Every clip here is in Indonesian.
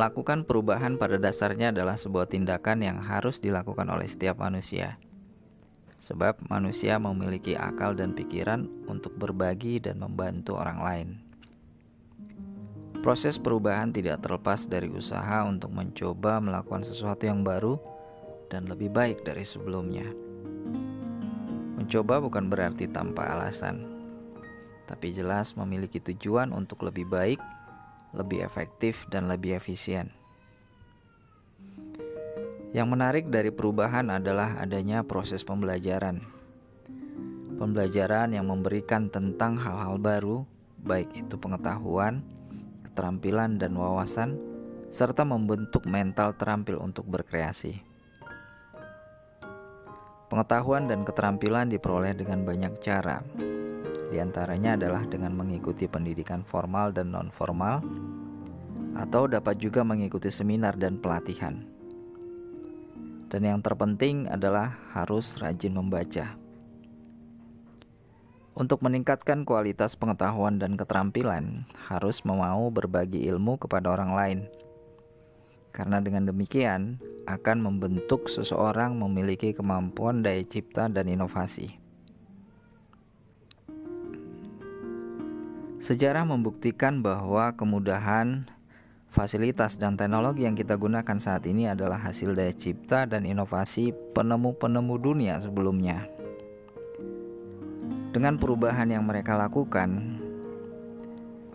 Melakukan perubahan pada dasarnya adalah sebuah tindakan yang harus dilakukan oleh setiap manusia. Sebab manusia memiliki akal dan pikiran untuk berbagi dan membantu orang lain. Proses perubahan tidak terlepas dari usaha untuk mencoba melakukan sesuatu yang baru dan lebih baik dari sebelumnya. Mencoba bukan berarti tanpa alasan, tapi jelas memiliki tujuan untuk lebih baik, lebih efektif, dan lebih efisien. Yang menarik dari perubahan adalah adanya proses pembelajaran. Pembelajaran yang memberikan tentang hal-hal baru, baik itu pengetahuan, keterampilan, dan wawasan, serta membentuk mental terampil untuk berkreasi. Pengetahuan dan keterampilan diperoleh dengan banyak cara. Di antaranya adalah dengan mengikuti pendidikan formal dan non-formal, atau dapat juga mengikuti seminar dan pelatihan. Dan yang terpenting adalah harus rajin membaca. Untuk meningkatkan kualitas pengetahuan dan keterampilan, harus mau berbagi ilmu kepada orang lain. Karena dengan demikian, akan membentuk seseorang memiliki kemampuan daya cipta dan inovasi. Sejarah membuktikan bahwa kemudahan, fasilitas, dan teknologi yang kita gunakan saat ini adalah hasil daya cipta dan inovasi penemu-penemu dunia sebelumnya. Dengan perubahan yang mereka lakukan,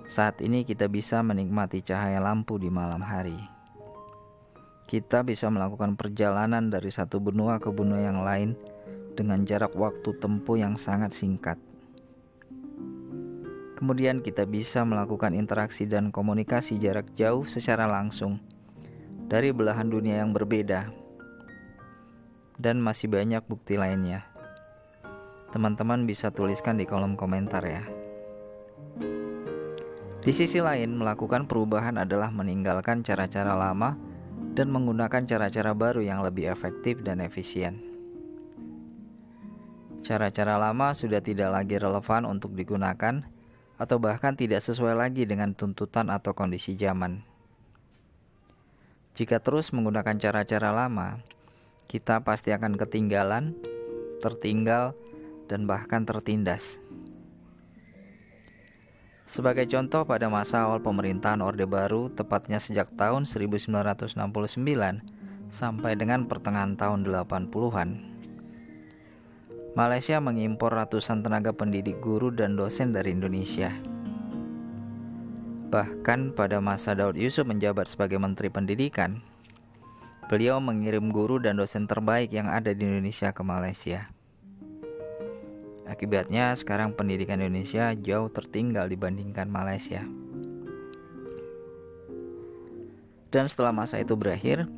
saat ini kita bisa menikmati cahaya lampu di malam hari. Kita bisa melakukan perjalanan dari satu benua ke benua yang lain dengan jarak waktu tempuh yang sangat singkat. Kemudian kita bisa melakukan interaksi dan komunikasi jarak jauh secara langsung dari belahan dunia yang berbeda. Dan masih banyak bukti lainnya. Teman-teman bisa tuliskan di kolom komentar ya. Di sisi lain, melakukan perubahan adalah meninggalkan cara-cara lama dan menggunakan cara-cara baru yang lebih efektif dan efisien. Cara-cara lama sudah tidak lagi relevan untuk digunakan atau bahkan tidak sesuai lagi dengan tuntutan atau kondisi zaman. Jika terus menggunakan cara-cara lama, kita pasti akan ketinggalan, tertinggal, dan bahkan tertindas. Sebagai contoh, pada masa awal pemerintahan Orde Baru, tepatnya sejak tahun 1969 sampai dengan pertengahan tahun 80-an, Malaysia mengimpor ratusan tenaga pendidik guru dan dosen dari Indonesia. Bahkan pada masa Daud Yusuf menjabat sebagai Menteri Pendidikan, beliau mengirim guru dan dosen terbaik yang ada di Indonesia ke Malaysia. Akibatnya sekarang pendidikan Indonesia jauh tertinggal dibandingkan Malaysia. Dan setelah masa itu berakhir,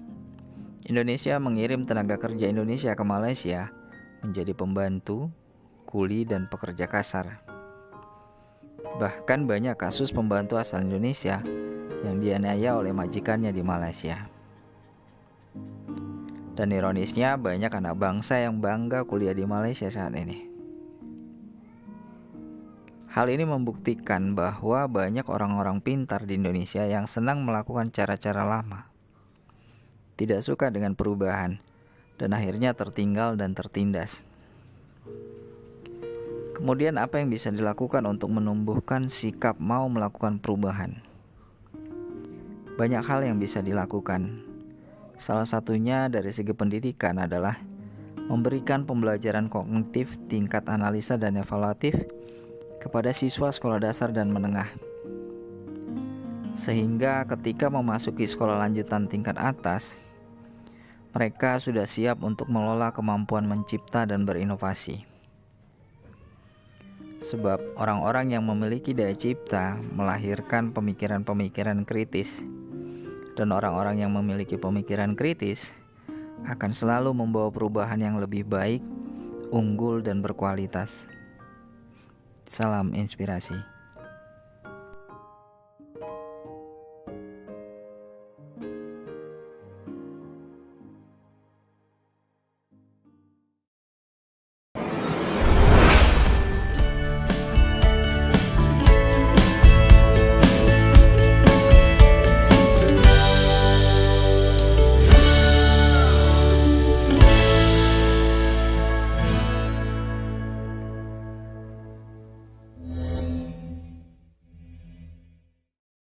Indonesia mengirim tenaga kerja Indonesia ke Malaysia menjadi pembantu, kuli, dan pekerja kasar. Bahkan banyak kasus pembantu asal Indonesia yang dianiaya oleh majikannya di Malaysia. Dan ironisnya, banyak anak bangsa yang bangga kuliah di Malaysia saat ini. Hal ini membuktikan bahwa banyak orang-orang pintar di Indonesia yang senang melakukan cara-cara lama, tidak suka dengan perubahan, dan akhirnya tertinggal dan tertindas. Kemudian apa yang bisa dilakukan untuk menumbuhkan sikap mau melakukan perubahan? Banyak hal yang bisa dilakukan. Salah satunya dari segi pendidikan adalah memberikan pembelajaran kognitif tingkat analisa dan evaluatif kepada siswa sekolah dasar dan menengah, sehingga ketika memasuki sekolah lanjutan tingkat atas, mereka sudah siap untuk mengelola kemampuan mencipta dan berinovasi. Sebab orang-orang yang memiliki daya cipta melahirkan pemikiran-pemikiran kritis, dan orang-orang yang memiliki pemikiran kritis akan selalu membawa perubahan yang lebih baik, unggul, dan berkualitas. Salam inspirasi.